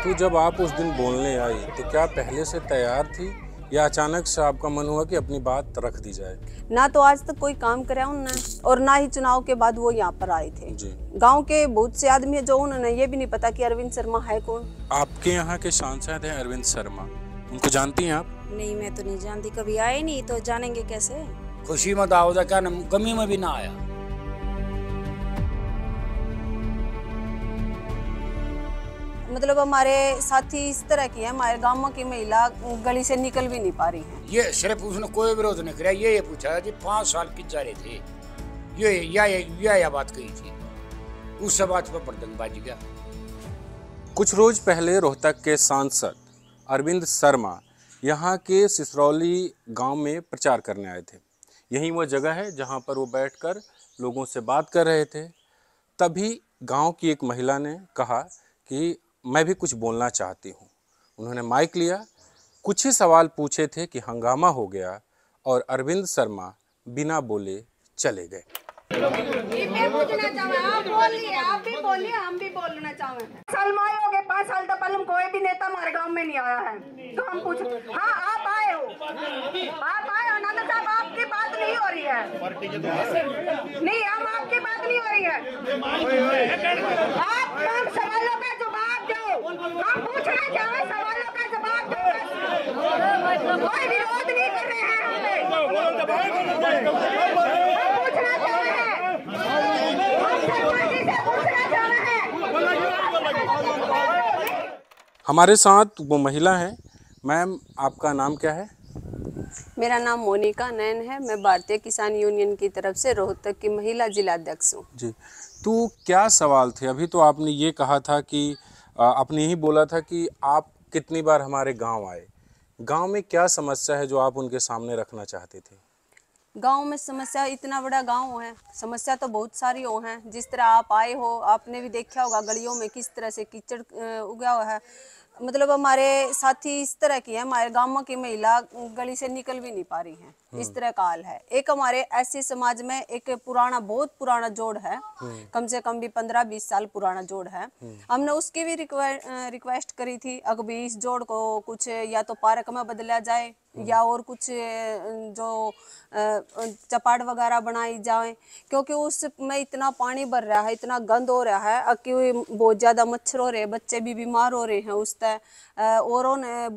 तो जब आप उस दिन बोलने आई तो क्या पहले से तैयार थी या अचानक से आपका मन हुआ कि अपनी बात रख दी जाए? ना तो आज तक कोई काम कराया उन्होंने और ना ही चुनाव के बाद वो यहाँ पर आए थे। जी। गांव के बहुत से आदमी है जो उन्होंने ये भी नहीं पता कि अरविंद शर्मा है कौन। आपके यहाँ के सांसद हैं अरविंद शर्मा, उनको जानती हैं आप? नहीं, मैं तो नहीं जानती, कभी आए नहीं तो जानेंगे कैसे। खुशी में दाव क्या कमी में भी ना आया। मतलब हमारे साथी इस तरह की है, हमारे गांव की महिला गली से निकल भी नहीं पा रही है। ये सिर्फ उसने कोई विरोध नहीं किया, ये पूछा कि 5 साल किस जा रहे थे, ये बात कही थी, उस बात पर पतंगबाजी गया। कुछ रोज पहले रोहतक के सांसद अरविंद शर्मा यहाँ के सिसरौली गांव में प्रचार करने आए थे। यही वो जगह है जहाँ पर वो बैठकर लोगों से बात कर रहे थे। तभी गांव की एक महिला ने कहा कि मैं भी कुछ बोलना चाहती हूँ। उन्होंने माइक लिया, कुछ ही सवाल पूछे थे कि हंगामा हो गया और अरविंद शर्मा बिना बोले चले गए। आप भी बोलिए, हम भी बोलना चाहें। सलमाई हो गए 5 साल तक पहले कोई भी नेता हमारे गांव में नहीं आया है, तो हम पूछ। हाँ, आप आए हो आनंद साहब, आपकी बात नहीं हो रही है। नहीं, हम आपकी बात नहीं हो रही है। आप सवालों का जवाब दो, हम पूछना चाहें, सवालों का जवाब दो। कोई विरोध नहीं कर रहे हैं, पूछना चाहे हैं। हमारे साथ वो महिला हैं। मैम, आपका नाम क्या है? मेरा नाम मोनिका नैन है। मैं भारतीय किसान यूनियन की तरफ से रोहतक की महिला जिला अध्यक्ष हूँ। जी, तो क्या सवाल थे? अभी तो आपने ये कहा था कि आपने यही बोला था कि आप कितनी बार हमारे गांव आए। गांव में क्या समस्या है जो आप उनके सामने रखना चाहते थे? गांव में समस्या, इतना बड़ा गांव है, समस्या तो बहुत सारी हो हैं। जिस तरह आप आए हो, आपने भी देखा होगा गलियों में किस तरह से कीचड़ उगा हुआ है। मतलब हमारे साथी इस तरह की है, हमारे गांव की महिला गली से निकल भी नहीं पा रही हैं, इस तरह का हाल है। एक हमारे ऐसे समाज में एक पुराना, बहुत पुराना जोड़ है, कम से कम भी 15-20 साल पुराना जोड़ है। हमने उसकी भी रिक्वेस्ट करी थी, अभी इस जोड़ को कुछ या तो पार्क में बदला जाए या और कुछ जो चपाट वगैरह बनाई जाए, क्योंकि उसमें इतना पानी भर रहा है, इतना गंद हो रहा है कि बहुत ज्यादा मच्छर हो रहे हैं, बच्चे भी बीमार हो रहे हैं उससे, औरों ने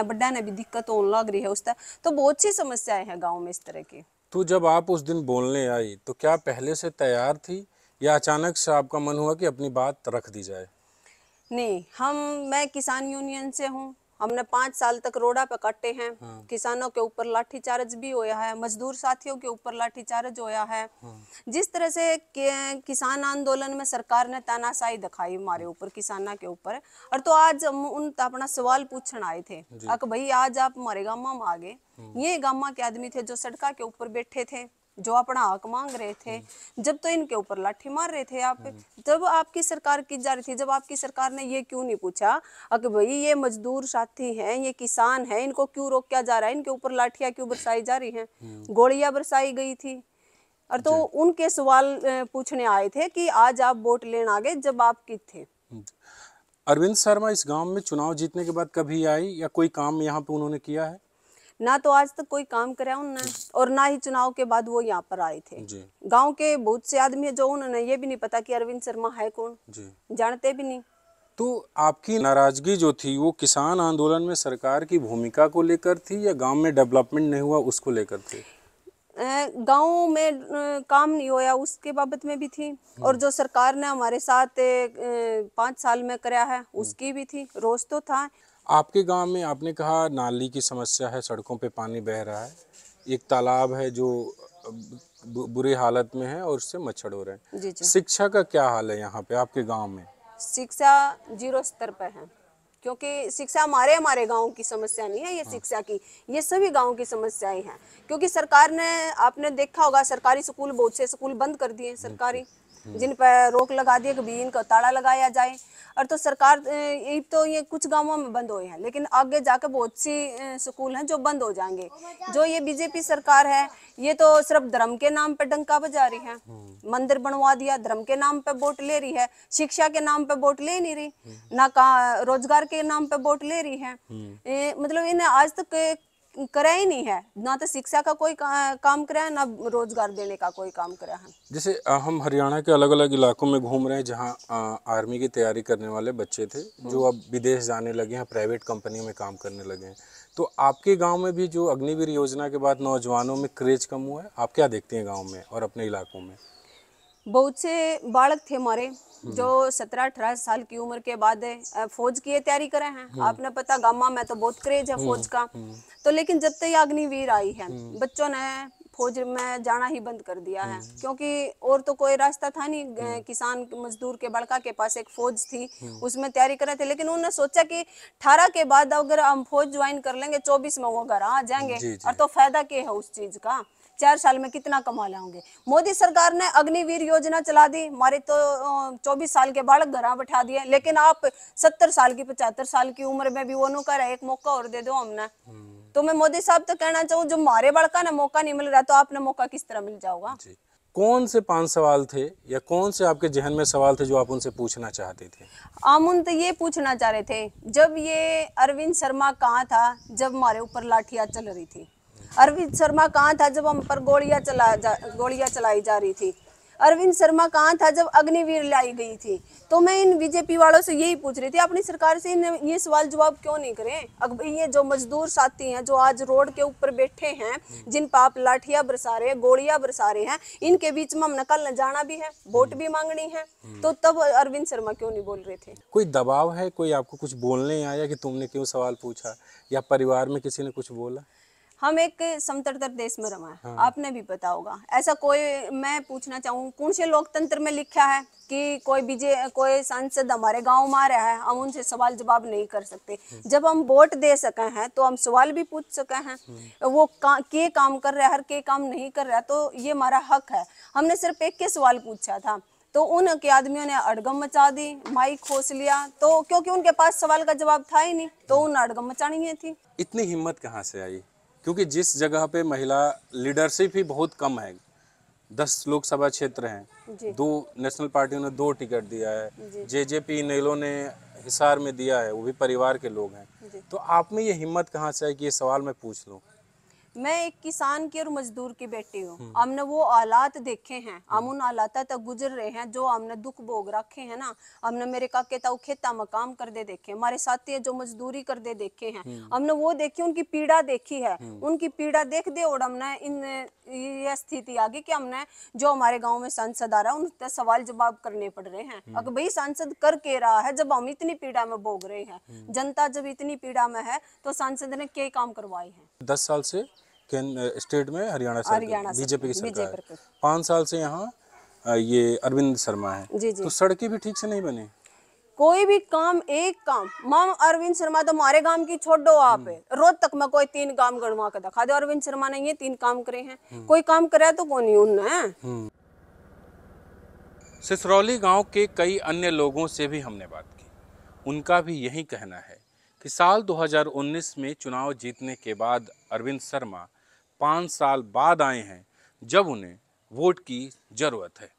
बड्डा ने भी दिक्कत होने लग रही है उससे। तो बहुत सी समस्याएं हैं गांव में इस तरह की। तो जब आप उस दिन बोलने आई तो क्या पहले से तैयार थी या अचानक से आपका मन हुआ कि अपनी बात रख दी जाए? नहीं, मैं किसान यूनियन से हूँ। हमने 5 साल तक रोड़ा पे काटे हैं। किसानों के ऊपर लाठीचार्ज भी होया है, मजदूर साथियों के ऊपर लाठीचार्ज होया है। जिस तरह से किसान आंदोलन में सरकार ने तानाशाही दिखाई हमारे ऊपर, किसाना के ऊपर, और तो आज हम उन अपना सवाल पूछने आए थे कि भाई आज आप हमारे गामा में आ गए। ये गामा के आदमी थे जो सड़का के ऊपर बैठे थे, जो अपना हक मांग रहे थे, जब तो इनके ऊपर लाठी मार रहे थे आप। जब आपकी सरकार की जा रही थी, जब आपकी सरकार ने ये क्यों नहीं पूछा कि भाई ये मजदूर साथी हैं, ये किसान हैं, इनको क्यों रोका जा रहा है, इनके ऊपर लाठियां क्यों बरसाई जा रही हैं, गोलियां बरसाई गई थी। और तो उनके सवाल पूछने आए थे कि आज आप वोट लेने आ गए, जब आप किस थे। अरविंद शर्मा इस गांव में चुनाव जीतने के बाद कभी आई या कोई काम यहाँ पे उन्होंने किया है? ना तो आज तक कोई काम कराया उन्होंने और ना ही चुनाव के बाद वो यहाँ पर आए थे। गांव के बहुत से आदमी है जो उन्होंने ये भी नहीं पता कि अरविंद शर्मा है कौन, जानते भी नहीं। तो आपकी नाराजगी जो थी वो किसान आंदोलन में सरकार की भूमिका को लेकर थी या गांव में डेवलपमेंट नहीं हुआ उसको लेकर थी? गांव में काम नहीं होया उसके बाबत में भी थी, और जो सरकार ने हमारे साथ 5 साल में कराया है उसकी भी थी। रोज तो था। आपके गांव में आपने कहा नाली की समस्या है, सड़कों पे पानी बह रहा है, एक तालाब है जो बुरी हालत में है और उससे मच्छर हो रहे हैं। जी जी। शिक्षा का क्या हाल है यहाँ पे आपके गांव में? शिक्षा 0 स्तर पर है, क्योंकि शिक्षा हमारे गांव की समस्या नहीं है, ये शिक्षा की, ये सभी गांव की समस्याएं हैं। क्योंकि सरकार ने, आपने देखा होगा, सरकारी स्कूल, बहुत से स्कूल बंद कर दिए सरकारी। जिन पर रोक लगा दी कि भी इनको ताला लगाया जाए। और तो सरकार तो ये कुछ गांवों में बंद हुए हैं, लेकिन आगे जाकर बहुत सी स्कूल हैं जो बंद हो जाएंगे। जो ये बीजेपी सरकार है, ये तो सिर्फ धर्म के नाम पे डंका बजा रही है। मंदिर बनवा दिया, धर्म के नाम पे वोट ले रही है, शिक्षा के नाम पे वोट ले नहीं रही, ना रोजगार के नाम पे वोट ले रही है। मतलब इन्हें आज तक करा ही नहीं है, ना तो शिक्षा का कोई काम करा है, ना रोजगार देने का कोई काम करा है। जैसे हम हरियाणा के अलग अलग इलाकों में घूम रहे हैं जहाँ आर्मी की तैयारी करने वाले बच्चे थे जो अब विदेश जाने लगे हैं, प्राइवेट कंपनियों में काम करने लगे हैं। तो आपके गांव में भी जो अग्निवीर योजना के बाद नौजवानों में क्रेज कम हुआ है, आप क्या देखते हैं गांव में और अपने इलाकों में? बहुत से बालक थे हमारे जो 17-18 साल की उम्र के बाद फौज की तैयारी करे हैं। आपने पता गामा में तो बहुत क्रेज है फौज का। तो लेकिन जब तक अग्निवीर आई है, बच्चों ने फौज में जाना ही बंद कर दिया है, क्योंकि और तो कोई रास्ता था नहीं। किसान मजदूर के बड़का के पास एक फौज थी, उसमें तैयारी कर रहे थे, लेकिन उन्होंने सोचा कि 18 के बाद अगर हम फौज ज्वाइन कर लेंगे 24 में वो घर आ जाएंगे, और तो फायदा क्या है उस चीज का, 4 साल में कितना कमा लाओगे। मोदी सरकार ने अग्निवीर योजना चला दी, हमारे तो 24 साल के बालक घर बैठा दिए, लेकिन आप 70 साल की 75 साल की उम्र में भी वो नो कर एक मौका और दे दो हमने। तो मैं मोदी साहब तो कहना चाहूँ, जो हमारे बड़का ना मौका नहीं मिल रहा, तो आपने मौका किस तरह मिल जाओगा। कौन से 5 सवाल थे या कौन से आपके जहन में सवाल थे जो आप उनसे पूछना चाहते थे? हम उन तो ये पूछना चाह रहे थे, जब ये अरविंद शर्मा कहाँ था जब हमारे ऊपर लाठियां चल रही थी? अरविंद शर्मा कहाँ था जब हम पर गोलियां चलाई जा रही थी? अरविंद शर्मा कहाँ था जब अग्निवीर लाई गई थी? तो मैं इन बीजेपी वालों से यही पूछ रही थी, अपनी सरकार से ये सवाल जवाब क्यों नहीं करें? अब ये जो मजदूर साथी हैं जो आज रोड के ऊपर बैठे हैं, जिन पर आप लाठियां बरसा रहे हैं, गोलियां बरसा रहे हैं, इनके बीच में हमने कल न जाना भी है, वोट भी मांगनी है, तो तब अरविंद शर्मा क्यों नहीं बोल रहे थे? कोई दबाव है, कोई आपको कुछ बोलने आया कि तुमने क्यों सवाल पूछा, या परिवार में किसी ने कुछ बोला? हम एक समतंत्र देश में रहा है, आपने भी पता होगा। ऐसा कोई, मैं पूछना चाहूँ, कौन से लोकतंत्र में लिखा है कि कोई सांसद हमारे गांव में आ रहा है, हम उनसे सवाल जवाब नहीं कर सकते? जब हम वोट दे सके हैं तो हम सवाल भी पूछ सके हैं। वो के काम कर रहा है, हर के काम नहीं कर रहा, तो ये हमारा हक है। हमने सिर्फ एक के सवाल पूछा था, तो उनके आदमियों ने अड़गम मचा दी, माइक खोस लिया, तो क्योंकि उनके पास सवाल का जवाब था ही नहीं, तो उन अड़गम मचानी ही थी। इतनी हिम्मत कहाँ से आई? क्योंकि जिस जगह पे महिला लीडरशिप ही बहुत कम है, 10 लोकसभा क्षेत्र हैं, 2 नेशनल पार्टियों ने 2 टिकट दिया है, जेजेपी नेलो ने हिसार में दिया है, वो भी परिवार के लोग हैं, तो आप में ये हिम्मत कहाँ से आई कि ये सवाल मैं पूछ लूँ? मैं एक किसान की और मजदूर की बेटी हूँ। हमने वो हालात देखे हैं, हम उन हालात तक गुजर रहे हैं जो हमने दुख भोग रखे हैं ना। हमने मेरे काके ताऊ खेता में काम कर दे देखे, हमारे साथी जो मजदूरी कर दे देखे हैं, हमने वो देखी, उनकी पीड़ा देखी है। उनकी पीड़ा देख दे और हमने ये स्थिति आ गई कि हमने जो हमारे गाँव में सांसद आ रहा है उनसे सवाल जवाब करने पड़ रहे हैं। अगर भाई सांसद कर के रहा है, जब हम इतनी पीड़ा में भोग रहे हैं, जनता जब इतनी पीड़ा में है, तो सांसद ने क्या काम करवाए हैं? 10 साल से स्टेट में हरियाणा बीजेपी की सरकार, 5 साल से यहाँ ये अरविंद शर्मा है, तो सड़कें भी ठीक से नहीं बनी, कोई भी काम, एक काम। माम अरविंद शर्मा तो हमारे काम की छोड़ दो, आप रोज तक में कोई 3 काम गणवा कर दिखा दो, अरविंद शर्मा ने ये 3 काम करे हैं, कोई काम करे तो कौन ही उनने। सिसरौली गांव के कई अन्य लोगों से भी हमने बात की, उनका भी यही कहना है कि साल 2019 में चुनाव जीतने के बाद अरविंद शर्मा 5 साल बाद आए हैं जब उन्हें वोट की ज़रूरत है।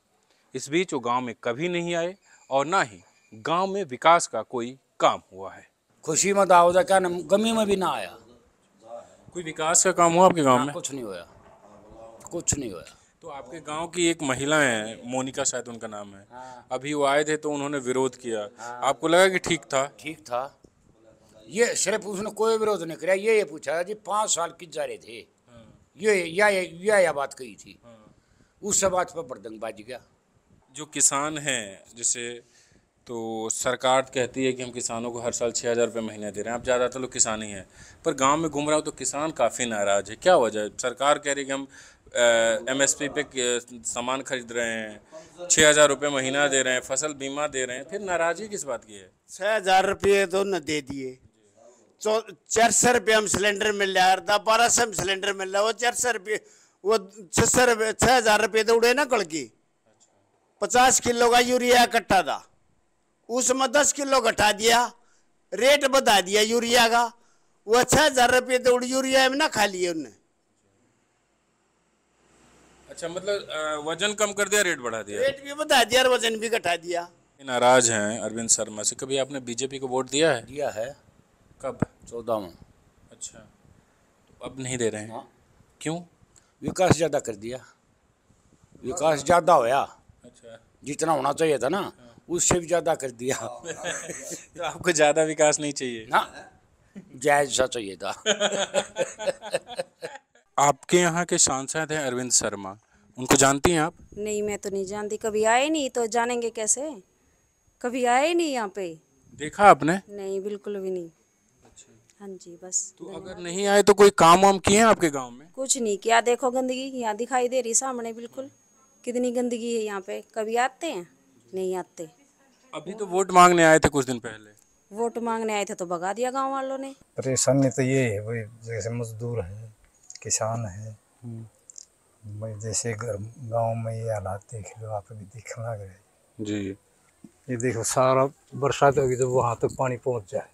इस बीच वो गांव में कभी नहीं आए और ना ही गांव में विकास का कोई काम हुआ है। खुशी में दाव था क्या, गमी में भी ना आया। कोई विकास का काम हुआ आपके गांव में? कुछ नहीं होया, कुछ नहीं होया। तो आपके गांव की एक महिला है, मोनिका शायद उनका नाम है, अभी वो आए थे तो उन्होंने विरोध किया, आपको लगा कि ठीक था? ठीक था, ये सिर्फ उसने कोई विरोध नहीं किया, ये पूछा जी 5 साल किस जा रहे थे, ये बात कही थी, उस बात पर बर्दंगबाजी गया। जो किसान हैं जैसे, तो सरकार कहती है कि हम किसानों को हर साल 6,000 रुपये महीने दे रहे हैं, आप ज़्यादातर लोग किसान ही हैं, पर गांव में घूम रहा हो तो किसान काफ़ी नाराज़ है, क्या वजह है? सरकार कह रही है कि हम MSP पे सामान खरीद रहे हैं, 6,000 रुपये महीना दे रहे हैं, फसल बीमा दे रहे हैं, फिर नाराज़गी किस बात की है? 6,000 रुपये तो न दे दिए, 400 रुपये हम सिलेंडर मिल रहा है, 1200 हम सिलेंडर मिल रहा है, वो 400 रुपये, वो 6,000 रुपये तो उड़े ना कल की, 50 किलो का यूरिया कट्टा था, उसमें 10 किलो घटा दिया, रेट बढ़ा दिया यूरिया का। वो 6000 रुपये तो यूरिया में ना खा लिए उनने। अच्छा, मतलब वजन कम कर दिया, रेट बढ़ा दिया। रेट भी बढ़ा दिया और वजन भी घटा दिया। नाराज हैं अरविंद शर्मा से। कभी आपने बीजेपी को वोट दिया है? दिया है। कब? 14 में। अच्छा, तो अब नहीं दे रहे हैं? हाँ। क्यों? विकास ज़्यादा कर दिया, विकास ज़्यादा होया। अच्छा, जितना होना चाहिए था ना उससे भी ज़्यादा कर दिया। तो आपको ज़्यादा विकास नहीं चाहिए ना, जायज सा चाहिए था। आपके यहाँ के सांसद हैं अरविंद शर्मा, उनको जानती हैं आप? नहीं, मैं तो नहीं जानती, कभी आए नहीं तो जानेंगे कैसे। कभी आए नहीं यहाँ पे। देखा आपने? नहीं, बिल्कुल भी नहीं। हाँ जी, बस। तो अगर नहीं आए तो कोई काम वाम किए हैं आपके गांव में? कुछ नहीं किया, देखो गंदगी यहाँ दिखाई दे रही सामने, बिल्कुल कितनी गंदगी है यहाँ पे। कभी आते हैं? नहीं आते। अभी तो वोट मांगने आए थे कुछ दिन पहले। वोट मांगने आए थे तो भगा दिया गांव वालों ने। परेशानी तो ये है भाई, जैसे मजदूर है, किसान है, भाई जैसे गांव में ये हालात देख लो आप, भी दिखने लग रहे जी। ये देखो सारा बरसात होगी तो वहाँ तक पानी पहुँच जाए,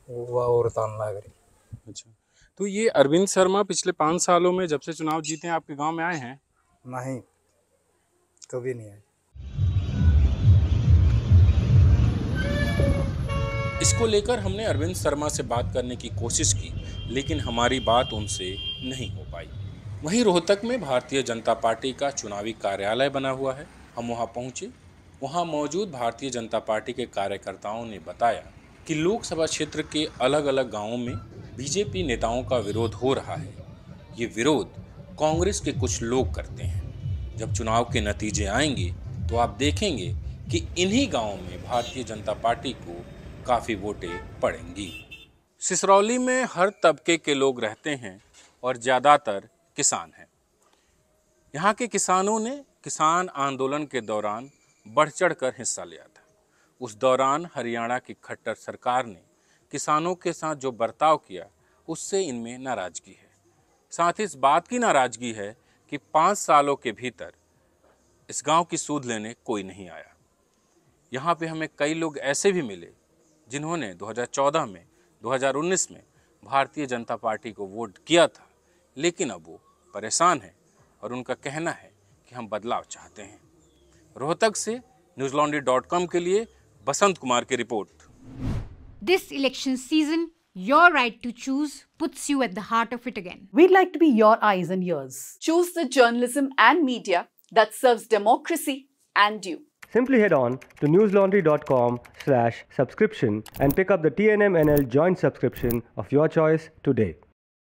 वो और तान लग रही। अच्छा, तो ये अरविंद शर्मा पिछले 5 सालों में जब से चुनाव जीते हैं आपके गांव में आए हैं? नहीं, कभी नहीं आए। इसको लेकर हमने अरविंद शर्मा से बात करने की कोशिश की, लेकिन हमारी बात उनसे नहीं हो पाई। वहीं रोहतक में भारतीय जनता पार्टी का चुनावी कार्यालय बना हुआ है। हम वहां पहुंचे। वहां मौजूद भारतीय जनता पार्टी के कार्यकर्ताओं ने बताया कि लोकसभा क्षेत्र के अलग अलग गांवों में बीजेपी नेताओं का विरोध हो रहा है। ये विरोध कांग्रेस के कुछ लोग करते हैं। जब चुनाव के नतीजे आएंगे तो आप देखेंगे कि इन्हीं गांवों में भारतीय जनता पार्टी को काफ़ी वोटें पड़ेंगी। सिसरौली में हर तबके के लोग रहते हैं और ज़्यादातर किसान हैं। यहाँ के किसानों ने किसान आंदोलन के दौरान बढ़ चढ़कर हिस्सा लिया था। उस दौरान हरियाणा की खट्टर सरकार ने किसानों के साथ जो बर्ताव किया, उससे इनमें नाराज़गी है। साथ ही इस बात की नाराज़गी है कि 5 सालों के भीतर इस गांव की सूद लेने कोई नहीं आया। यहाँ पे हमें कई लोग ऐसे भी मिले जिन्होंने 2014 में, 2019 में भारतीय जनता पार्टी को वोट किया था, लेकिन अब वो परेशान हैं और उनका कहना है कि हम बदलाव चाहते हैं। रोहतक से newslaundry.com के लिए बसंत कुमार की report. This election season, your right to choose puts you at the heart of it again. We'd like to be your eyes and ears. Choose the journalism and media that serves democracy and you. Simply head on to newslaundry.com/subscription and pick up the TNMNL joint subscription of your choice today.